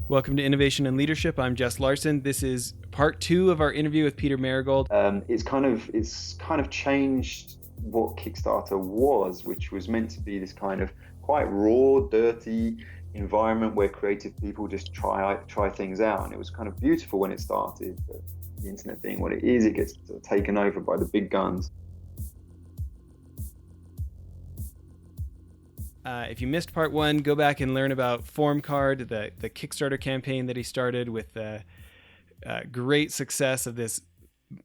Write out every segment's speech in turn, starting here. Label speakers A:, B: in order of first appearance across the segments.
A: Welcome to Innovation and Leadership. I'm Jess Larson. This is part 2 of our interview with Peter Marigold.
B: It's kind of changed what Kickstarter was, which was meant to be this kind of quite raw, dirty environment where creative people just try things out, and it was kind of beautiful when it started. But the internet being what it is, it gets sort of taken over by the big guns.
A: If you missed part 1, go back and learn about FormCard, the Kickstarter campaign that he started with the great success of this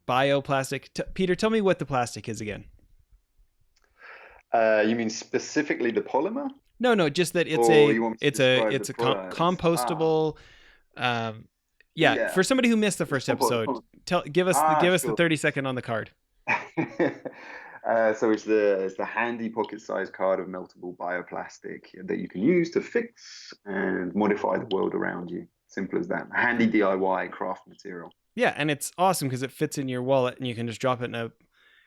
A: bioplastic. Peter, tell me what the plastic is again.
B: You mean specifically the polymer,
A: No, just that it's
B: or
A: a
B: you want me to
A: it's a
B: describe the
A: it's a
B: product?
A: compostable. Yeah,
B: Yeah.
A: for somebody who missed the first episode, give us the
B: Sure.
A: 30-second on the card.
B: So it's the handy pocket-sized card of meltable bioplastic that you can use to fix and modify the world around you. Simple as that. Handy DIY craft material.
A: Yeah, and it's awesome because it fits in your wallet and you can just drop it in a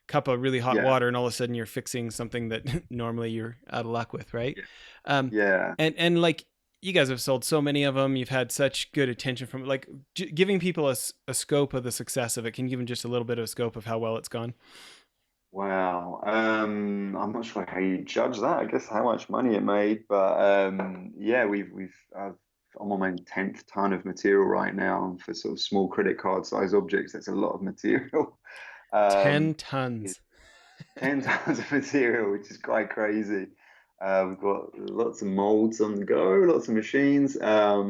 A: cup of really hot
B: Yeah,
A: water and all of a sudden you're fixing something that normally you're out of luck with, right?
B: yeah,
A: Um,
B: yeah.
A: and like you guys have sold so many of them, you've had such good attention from like giving people a scope of the success of it. Can you give them just a little bit of a scope of how well it's gone?
B: Wow. I'm not sure how you judge that. I guess how much money it made, but yeah, I'm on my 10th ton of material right now for sort of small credit card size objects. That's a lot of material.
A: 10
B: Um,
A: tons.
B: 10 tons of material, which is quite crazy. We've got lots of molds on the go, lots of machines,
A: Yeah.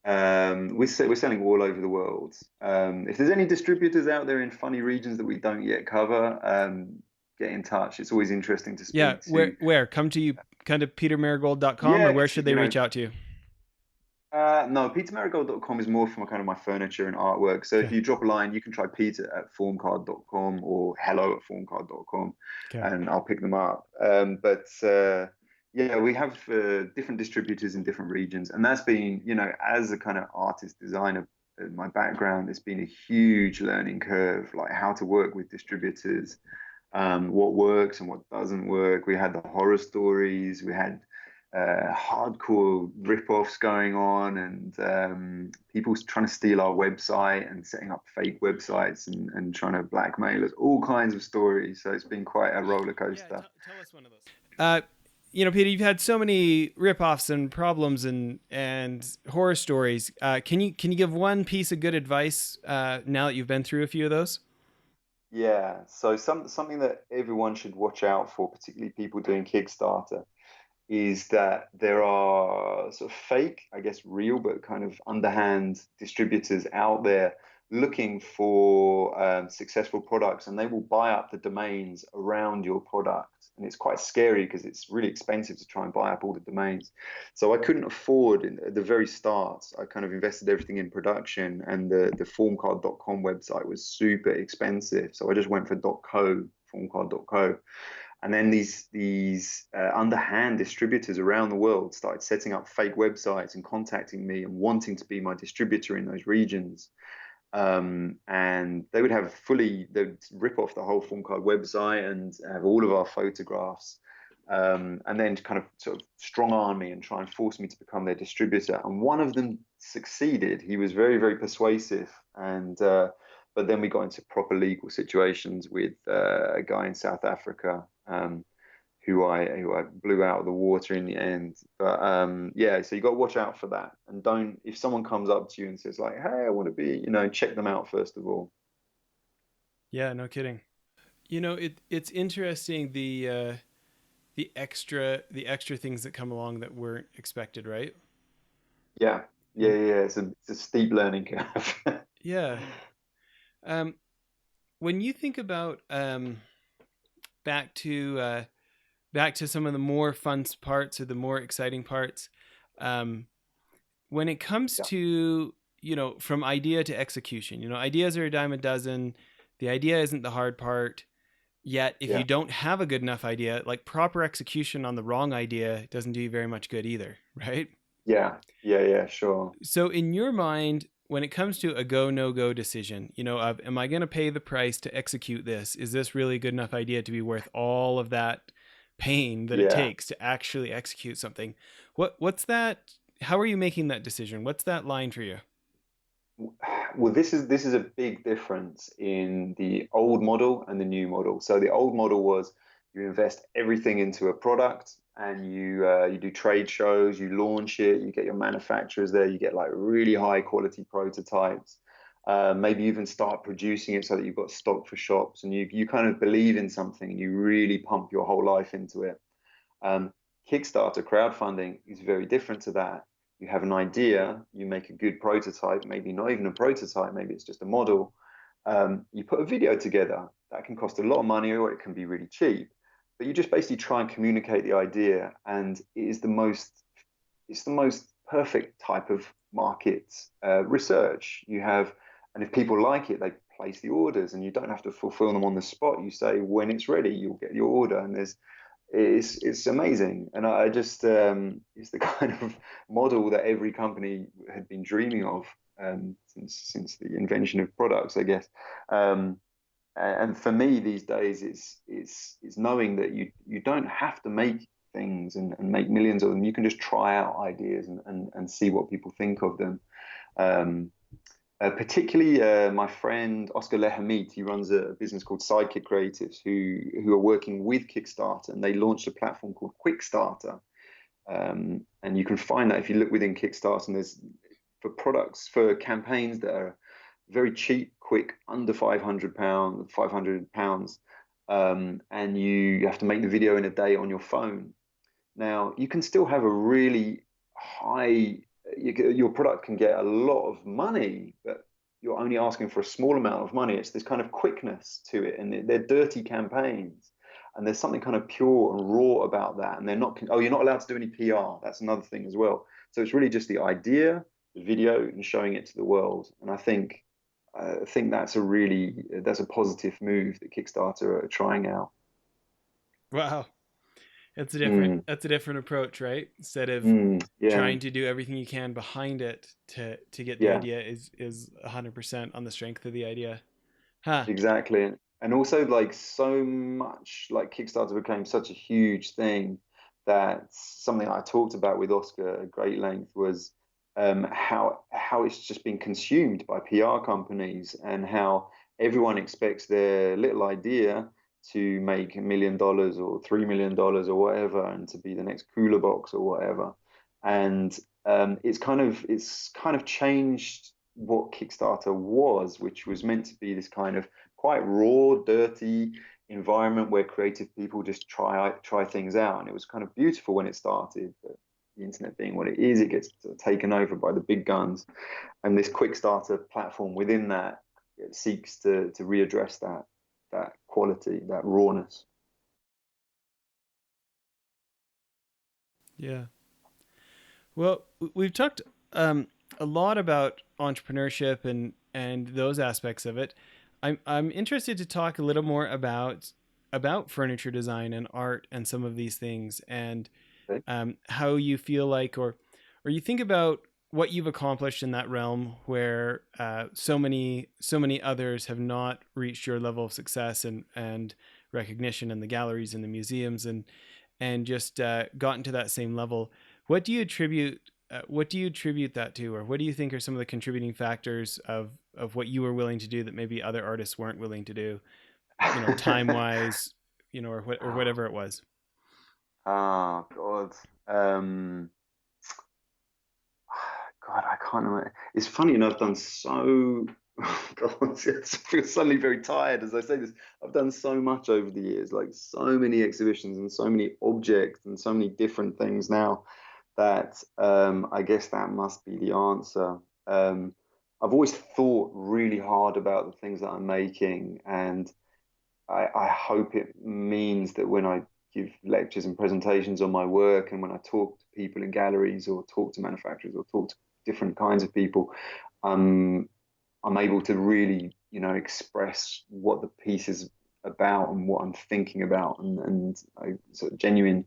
B: and we're selling all over the world. If there's any distributors out there in funny regions that we don't yet cover, get in touch. It's always interesting to
A: Yeah.
B: speak to.
A: Where come to you kind of petermarigold.com, or
B: Yeah,
A: where
B: 'cause,
A: should they reach out to you?
B: no, petermarigold.com is more from kind of my furniture and artwork. So if
A: Okay.
B: you drop a line, you can try Peter at formcard.com or hello at formcard.com,
A: Okay.
B: and I'll pick them up. But yeah, we have different distributors in different regions, and that's been, as a kind of artist designer, my background, it's been a huge learning curve, like how to work with distributors, what works and what doesn't work. We had the horror stories, we had hardcore rip-offs going on, and people trying to steal our website and setting up fake websites and trying to blackmail us, all kinds of stories. So it's been quite a roller
A: Yeah,
B: coaster.
A: tell us one of those. Peter, you've had so many ripoffs and problems and horror stories. Can you give one piece of good advice now that you've been through a few of those?
B: Yeah, so something that everyone should watch out for, particularly people doing Kickstarter, is that there are sort of fake, I guess real, but kind of underhand distributors out there looking for successful products, and they will buy up the domains around your product. And it's quite scary because it's really expensive to try and buy up all the domains. So I couldn't afford at the very start. I kind of invested everything in production, and the formcard.com website was super expensive. So I just went for .co, formcard.co. And then these underhand distributors around the world started setting up fake websites and contacting me and wanting to be my distributor in those regions. And they'd rip off the whole phone card website and have all of our photographs, and then kind of sort of strong arm me and try and force me to become their distributor. And one of them succeeded. He was very, very persuasive, and but then we got into proper legal situations with a guy in South Africa, who I blew out of the water in the end. But yeah, so you got to watch out for that, and don't, if someone comes up to you and says like, "Hey, I want to be," check them out first of all.
A: Yeah, no kidding. It's interesting the extra things that come along that weren't expected, right?
B: Yeah, yeah,
A: And
B: yeah. It's a steep learning curve.
A: yeah, um, when you think about back to uh, back to some of the more fun parts or the more exciting parts, um, when it comes
B: Yeah,
A: to from idea to execution, ideas are a dime a dozen. The idea isn't the hard part. Yet, if you
B: yeah,
A: don't have a good enough idea, like proper execution on the wrong idea doesn't do you very much good either, right?
B: yeah, yeah, yeah. Sure.
A: So, in your mind, when it comes to a go no go decision, of am I going to pay the price to execute this? Is this really a good enough idea to be worth all of that pain that it
B: Yeah.
A: takes to actually execute something? What's that? how are you making that decision? What's that line for you?
B: Well, this is a big difference in the old model and the new model. So the old model was you invest everything into a product and you do trade shows, you launch it, you get your manufacturers there, you get like really high quality prototypes. Maybe even start producing it so that you've got stock for shops and you kind of believe in something and you really pump your whole life into it. Um, Kickstarter crowdfunding is very different to that. You have an idea, you make a good prototype, maybe not even a prototype, maybe it's just a model. You put a video together that can cost a lot of money or it can be really cheap, but you just basically try and communicate the idea, and it's the most perfect type of market research you have. And if people like it, they place the orders, and you don't have to fulfill them on the spot. You say when it's ready, you'll get your order, and it's amazing. And I just it's the kind of model that every company had been dreaming of since the invention of products, I guess. Um, and for me these days, it's knowing that you don't have to make things and make millions of them. You can just try out ideas and see what people think of them. Um, Particularly, my friend Oscar Lehamit, he runs a business called Sidekick Creatives, who are working with Kickstarter, and they launched a platform called Quickstarter. And you can find that if you look within Kickstarter, and there's for products for campaigns that are very cheap, quick, under £500, and you have to make the video in a day on your phone. Now, you can still have a really high, your product can get a lot of money, but you're only asking for a small amount of money. It's this kind of quickness to it, and they're dirty campaigns. And there's something kind of pure and raw about that. And they're not, oh, you're not allowed to do any PR. That's another thing as well. So it's really just the idea, the video, and showing it to the world. And I think that's a positive move that Kickstarter are trying out.
A: Wow.
B: Mm,
A: That's a different approach, right? Instead of
B: yeah,
A: trying to do everything you can behind it to get the
B: yeah.
A: idea is 100% on the strength of the idea. Huh.
B: Exactly. And also like so much like Kickstarter became such a huge thing that something I talked about with Oscar at great length was how it's just been consumed by PR companies and how everyone expects their little idea to make $1 million or $3 million or whatever and to be the next cooler box or whatever. And it's kind of changed what Kickstarter was, which was meant to be this kind of quite raw, dirty environment where creative people just try things out. And it was kind of beautiful when it started. But the internet being what it is, it gets taken over by the big guns. And this Quickstarter platform within that, it seeks to readdress that quality, that rawness.
A: Yeah. Well, we've talked a lot about entrepreneurship and those aspects of it. I'm interested to talk a little more about furniture design and art and some of these things, and
B: Okay.
A: how you feel like, or you think about what you've accomplished in that realm, where so many others have not reached your level of success and recognition in the galleries and the museums, and just gotten to that same level. What do you attribute? What do you attribute that to, or what do you think are some of the contributing factors of what you were willing to do that maybe other artists weren't willing to do? Time wise, or whatever it was.
B: Oh God. Um, God, I can't remember. It's funny, I've done so. God, I feel suddenly very tired as I say this. I've done so much over the years, like so many exhibitions and so many objects and so many different things now that I guess that must be the answer. Um, I've always thought really hard about the things that I'm making, and I hope it means that when I give lectures and presentations on my work, and when I talk to people in galleries or talk to manufacturers or talk to different kinds of people, um, I'm able to really, express what the piece is about and what I'm thinking about, and I sort of genuine,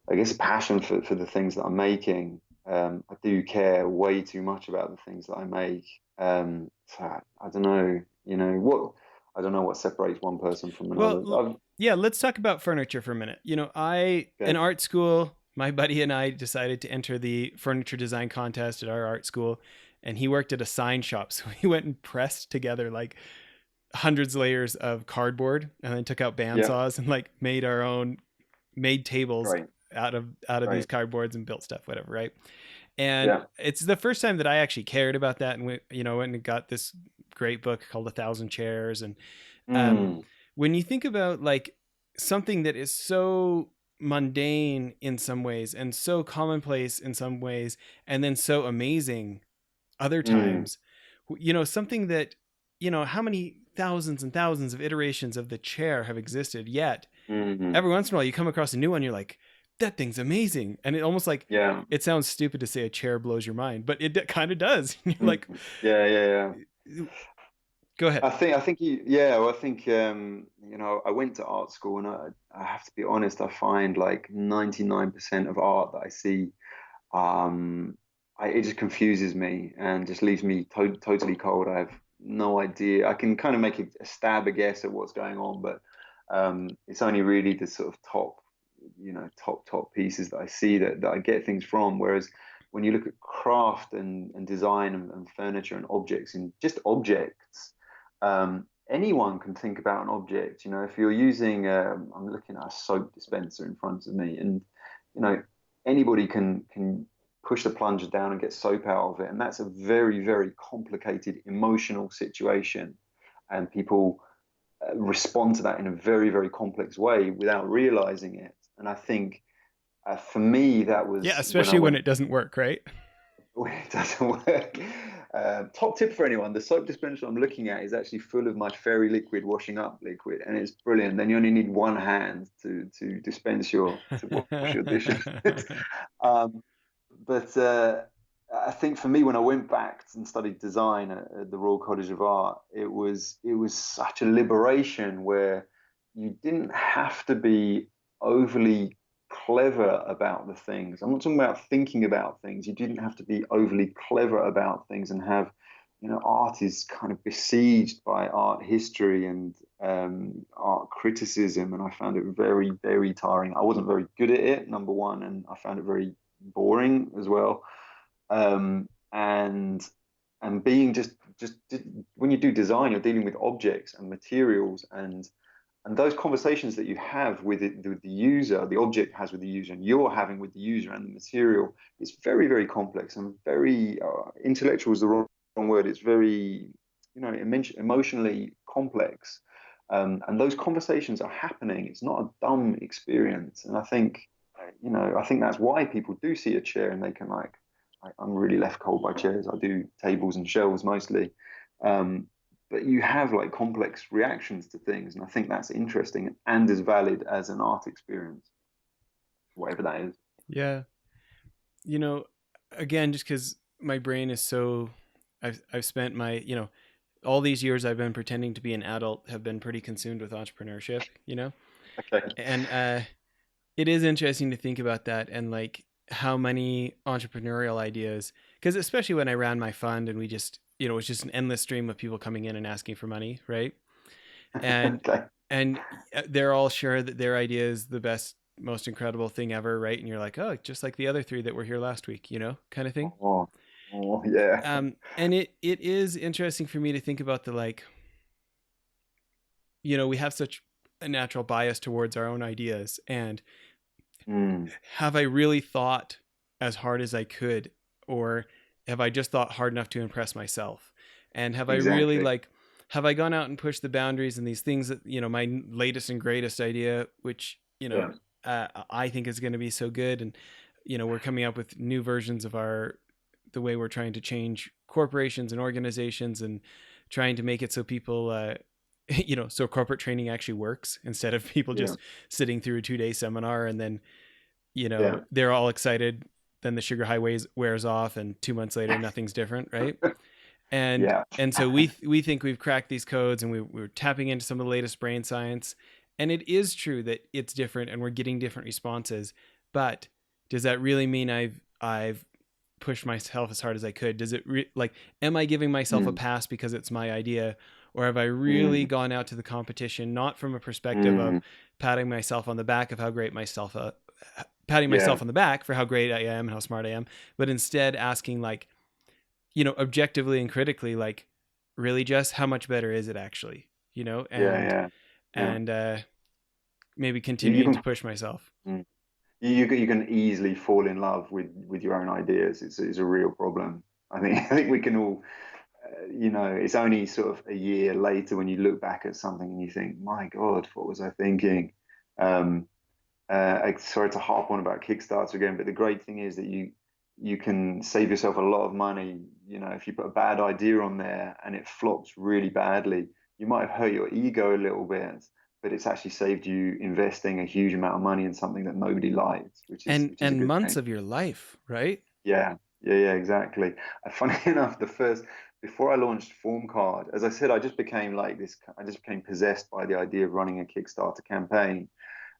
B: I guess, passion for the things that I'm making. I do care way too much about the things that I make. So I don't know, I don't know what separates one person from
A: Well,
B: another.
A: yeah, let's talk about furniture for a minute. I in
B: Okay,
A: art school, my buddy and I decided to enter the furniture design contest at our art school, and he worked at a sign shop. So he went and pressed together like hundreds of layers of cardboard, and then took out
B: Yeah.
A: bandsaws and like made our own made tables
B: Great.
A: out of these
B: Great.
A: cardboards and built stuff, whatever, right? And
B: Yeah.
A: it's the first time that I actually cared about that, and went and got this great book called A Thousand Chairs. And um,
B: Mm,
A: when you think about like something that is so mundane in some ways and so commonplace in some ways and then so amazing other
B: mm,
A: times, something that, how many thousands and thousands of iterations of the chair have existed, yet
B: mm.
A: every once in a while you come across a new one, you're like, that thing's amazing. And it almost like,
B: Yeah.
A: it sounds stupid to say a chair blows your mind, but it kind of does. You're
B: Mm.
A: like,
B: Yeah, yeah, yeah.
A: go ahead.
B: Well, I think I went to art school, and I have to be honest, I find like 99% of art that I see, um, it just confuses me and just leaves me totally cold. I have no idea. I can kind of make a stab, a guess at what's going on, but it's only really the sort of top pieces that I see that I get things from. Whereas when you look at craft and design and furniture and objects, and just objects, anyone can think about an object. If you're using, I'm looking at a soap dispenser in front of me, and you know, anybody can push the plunger down and get soap out of it, and that's a very, very complicated emotional situation, and people respond to that in a very, very complex way without realizing it. And I think for me, that
A: Yeah,
B: was when I
A: especially when
B: went
A: it doesn't work, right?
B: when it doesn't work. Top tip for anyone: the soap dispenser I'm looking at is actually full of my fairy liquid washing up liquid, and it's brilliant. Then you only need one hand to dispense to wash your dishes. um, but I think for me, when I went back and studied design at the Royal College of Art, it was such a liberation where you didn't have to be overly clever about the things. I'm not talking about thinking about things. You didn't have to be overly clever about things and have, art is kind of besieged by art history and art criticism, and I found it very, very tiring. I wasn't very good at it, number one, and I found it very boring as well. And being just when you do design, you're dealing with objects and materials, and those conversations that you have with the user, the object has with the user, and you're having with the user and the material, is very, very complex and very intellectual is the wrong word. It's very, emotionally complex. And those conversations are happening. It's not a dumb experience. And I think that's why people do see a chair and they can I'm really left cold by chairs. I do tables and shelves mostly. But you have like complex reactions to things. And I think that's interesting and as valid as an art experience, whatever that is.
A: Yeah. You know, again, just because my brain is so, I've spent all these years I've been pretending to be an adult have been pretty consumed with entrepreneurship.
B: Okay.
A: And it is interesting to think about that and like how many entrepreneurial ideas, because especially when I ran my fund and we just, it was just an endless stream of people coming in and asking for money, right? And
B: Okay.
A: and they're all sure that their idea is the best, most incredible thing ever, right? And you're like, oh, just like the other three that were here last week, kind of thing.
B: Oh, oh yeah.
A: And it is interesting for me to think about the like, we have such a natural bias towards our own ideas, and
B: Mm,
A: have I really thought as hard as I could, or have I just thought hard enough to impress myself? And have I really
B: exactly.
A: like, have I gone out and pushed the boundaries and these things that, my latest and greatest idea, which,
B: Yeah.
A: I think is going to be so good. And, we're coming up with new versions of the way we're trying to change corporations and organizations and trying to make it so people, so corporate training actually works instead of people
B: Yeah.
A: just sitting through a 2-day seminar and then,
B: Yeah.
A: they're all excited. Then the sugar high wears off, and 2 months later, nothing's different, right? And
B: Yeah.
A: and so we think we've cracked these codes, and we're tapping into some of the latest brain science, and it is true that it's different, and we're getting different responses. But does that really mean I've pushed myself as hard as I could? Does it like, am I giving myself a
B: Mm,
A: pass because it's my idea, or have I really
B: mm,
A: gone out to the competition not from a perspective of
B: mm,
A: patting myself on the back of how great patting
B: yeah,
A: myself on the back for how great I am and how smart I am, but instead asking, like, you know, objectively and critically, like, really, just how much better is it actually, you know,
B: yeah, yeah, yeah.
A: and maybe
B: You
A: continuing to
B: can.
A: push myself.
B: Mm. You can easily fall in love with your own ideas. It's a real problem. I think I think we can all, it's only sort of a year later when you look back at something and you think, my God, what was I thinking? Um, Sorry to harp on about Kickstarter again, but the great thing is that you can save yourself a lot of money. You know, if you put a bad idea on there and it flops really badly, you might have hurt your ego a little bit, but it's actually saved you investing a huge amount of money in something that nobody likes, which is a
A: And
B: good
A: months
B: thing.
A: of your life, right?
B: Yeah, yeah, exactly. Funny enough, the first before I launched Form Card, as I said, I just became like this. I just became possessed by the idea of running a Kickstarter campaign.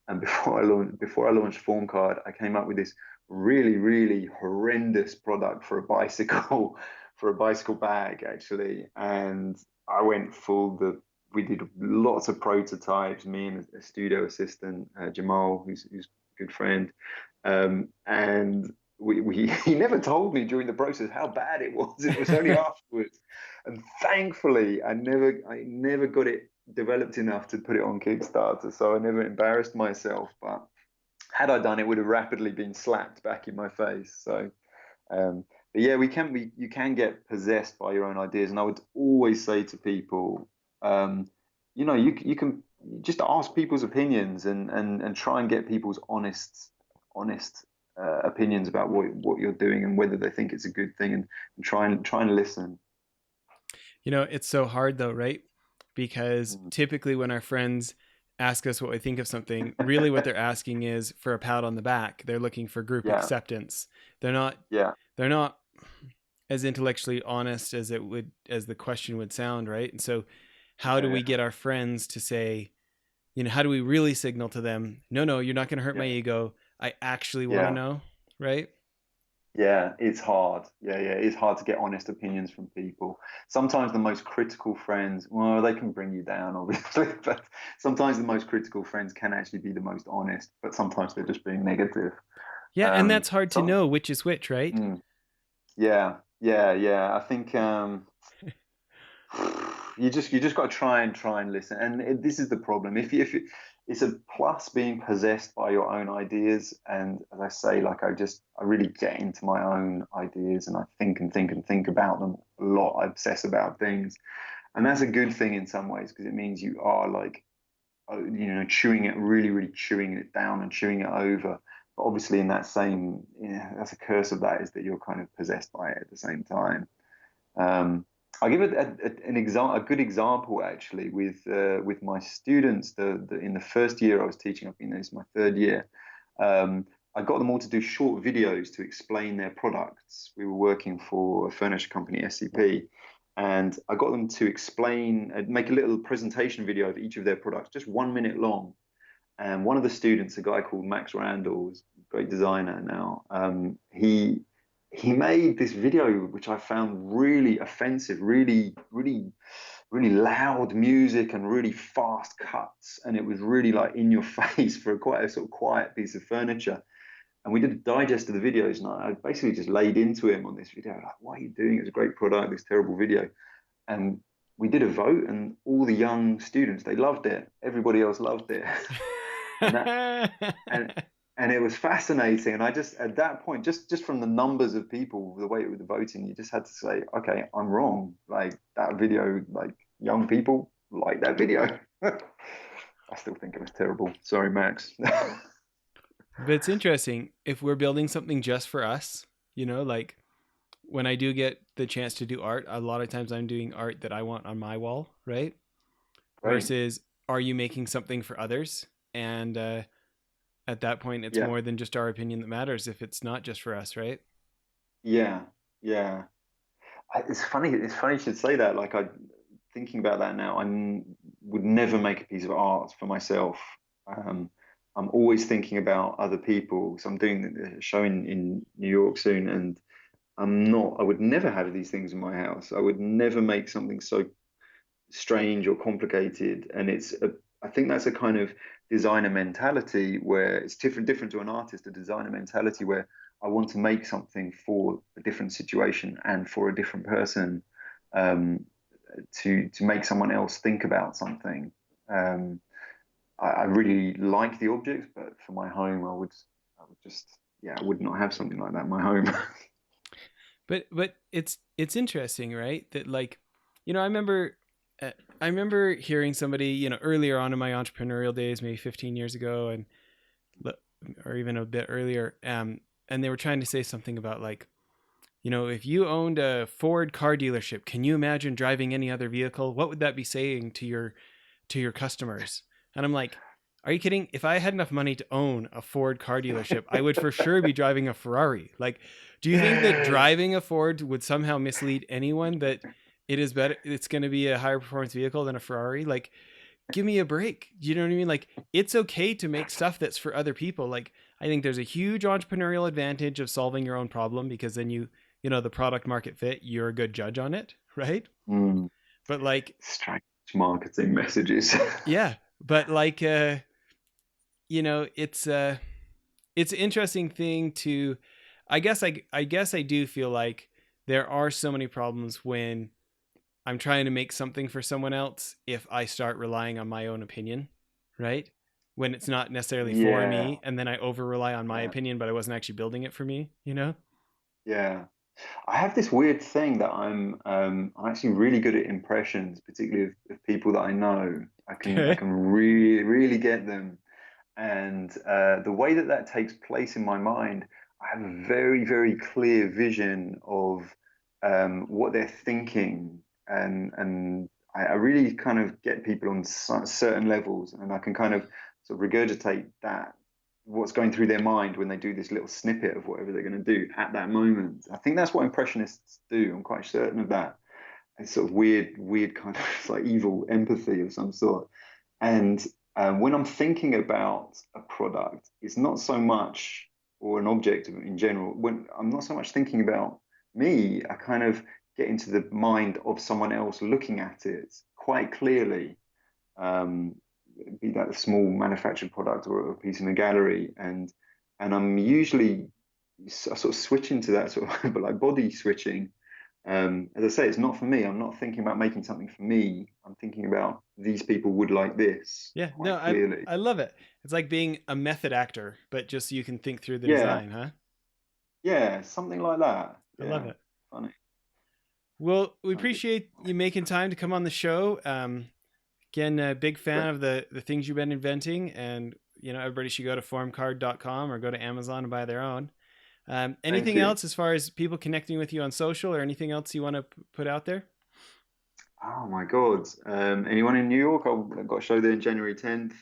B: And before I launched Form Card, I came up with this really, really horrendous product for a bicycle, for a bicycle bag actually. And I went full the. We did lots of prototypes. Me and a studio assistant, Jamal, who's a good friend, and we he never told me during the process how bad it was. It was only afterwards, and thankfully, I never got it developed enough to put it on Kickstarter, so I never embarrassed myself. But had I done, it would have rapidly been slapped back in my face. So, but yeah, you can get possessed by your own ideas, and I would always say to people, um, you can just ask people's opinions and try and get people's honest opinions about what you're doing and whether they think it's a good thing, and try and listen.
A: You know, it's so hard though, right? Because
B: Mm.
A: typically when our friends ask us what we think of something, really what they're asking is for a pat on the back. They're looking for group
B: Yeah,
A: acceptance. They're not
B: yeah,
A: they're not as intellectually honest as it would as the question would sound, right? And so how do
B: yeah,
A: we get our friends to say, you know, how do we really signal to them, no, no, you're not going to hurt my
B: yeah,
A: ego. I actually want to
B: yeah.
A: know, right?
B: Yeah, it's hard. Yeah, yeah, it's hard to get honest opinions from people. Sometimes the most critical friends, well, they can bring you down, obviously, but sometimes the most critical friends can actually be the most honest, but sometimes they're just being negative.
A: Yeah, and that's hard to
B: So,
A: know which is which, right?
B: mm, yeah, yeah, yeah. I think you just got to try and listen. And this is the problem. If it's a plus being possessed by your own ideas. And as I say, like I really get into my own ideas and I think and think and think about them a lot. I obsess about things, and that's a good thing in some ways because it means you are like chewing it really, really chewing it down and chewing it over. But obviously, in that same, that's a curse of that is that you're kind of possessed by it at the same time. Um, I'll give it a good example actually with my students. In the first year I was teaching, I've been there, it's my third year. Um, I got them all to do short videos to explain their products. We were working for a furniture company, SCP, and I got them to explain, make a little presentation video of each of their products, just 1 minute long. And one of the students, a guy called Max Randall, is a great designer now. He made this video which I found really offensive, really loud music and really fast cuts, and it was really like in your face for quite a sort of quiet piece of furniture. And we did a digest of the videos, and I basically just laid into him on this video, like, "What are you doing? It's a great product, this terrible video." And we did a vote, and all the young students they loved it. Everybody else loved it, and that and and it was fascinating. And I just at that point, just from the numbers of people, the way it was voting, you just had to say, okay, I'm wrong. Like that video, like young people like that video. I still think it was terrible. Sorry, Max.
A: But it's interesting if we're building something just for us, you know, like when I do get the chance to do art, a lot of times I'm doing art that I want on my wall, right?
B: Right.
A: Versus are you making something for others? And at that point, it's
B: Yeah.
A: more than just our opinion that matters if it's not just for us, right?
B: Yeah. Yeah. It's funny. It's funny you should say that. Like I, thinking about that now, would never make a piece of art for myself. Um, I'm always thinking about other people. So I'm doing a show in New York soon, and I'm not. I would never have these things in my house. I would never make something so strange or complicated. And I think that's a kind of designer mentality where it's different to an artist, a designer mentality where I want to make something for a different situation and for a different person, um, to make someone else think about something. Um, I really like the objects, but for my home, I would just, yeah, I would not have something like that in my home.
A: But it's interesting, right? That like, I remember I remember hearing somebody, earlier on in my entrepreneurial days, maybe 15 years ago, and or even a bit earlier, and they were trying to say something about like, if you owned a Ford car dealership, can you imagine driving any other vehicle? What would that be saying to your customers? And I'm like, are you kidding? If I had enough money to own a Ford car dealership, I would for sure be driving a Ferrari. Like, do you think that driving a Ford would somehow mislead anyone that it is better, it's going to be a higher performance vehicle than a Ferrari? Like, give me a break. You know what I mean? Like, it's okay to make stuff that's for other people. Like, I think there's a huge entrepreneurial advantage of solving your own problem, because then the product market fit, you're a good judge on it, right?
B: Mm,
A: But like,
B: strange marketing messages.
A: yeah, but like, it's an interesting thing to, I guess I do feel like there are so many problems when I'm trying to make something for someone else if I start relying on my own opinion, right? When it's not necessarily for
B: Yeah,
A: me, and then I over rely on my
B: yeah,
A: opinion, but I wasn't actually building it for me, you know?
B: yeah. I have this weird thing that I'm actually really good at impressions, particularly of people that I know. I
A: Okay.
B: can really get them. And the way that that takes place in my mind, I have a very clear vision of what they're thinking, and I really kind of get people on certain levels, and I can kind of sort of regurgitate that what's going through their mind when they do this little snippet of whatever they're going to do at that moment. I think that's what impressionists do. I'm quite certain of that. It's sort of weird kind of like evil empathy of some sort. And when I'm thinking about a product, it's not so much, or an object in general, when I'm not so much thinking about me, I kind of get into the mind of someone else looking at it quite clearly, um, be that a small manufactured product or a piece in a gallery. And I'm usually sort of switching to that sort of, but like body switching. As I say, it's not for me. I'm not thinking about making something for me. I'm thinking about these people would like this
A: Yeah, no,
B: quite
A: I
B: clearly.
A: I love it. It's like being a method actor, but just so you can think through the
B: Yeah,
A: design, huh?
B: yeah, something like that.
A: I love
B: Yeah,
A: it.
B: funny.
A: Well, we
B: Funny.
A: appreciate you making time to come on the show. Again, a big fan
B: Great.
A: of the things you've been inventing, and everybody should go to formcard.com or go to Amazon and buy their own.
B: Thank
A: Anything
B: you.
A: else as far as people connecting with you on social, or anything else you want to put out there?
B: Oh my God. Anyone in New York? I've got a show there in January 10th.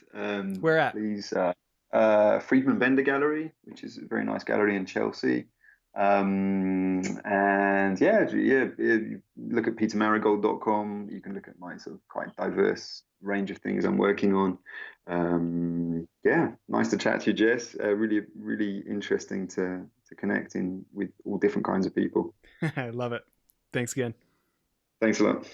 A: Where at?
B: Please, Friedman Bender Gallery, which is a very nice gallery in Chelsea. And yeah, you look at petermarigold.com. You can look at my sort of quite diverse range of things I'm working on. Yeah, nice to chat to you, Jess. Really interesting to connect in with all different kinds of people.
A: I love it. Thanks again.
B: Thanks a lot.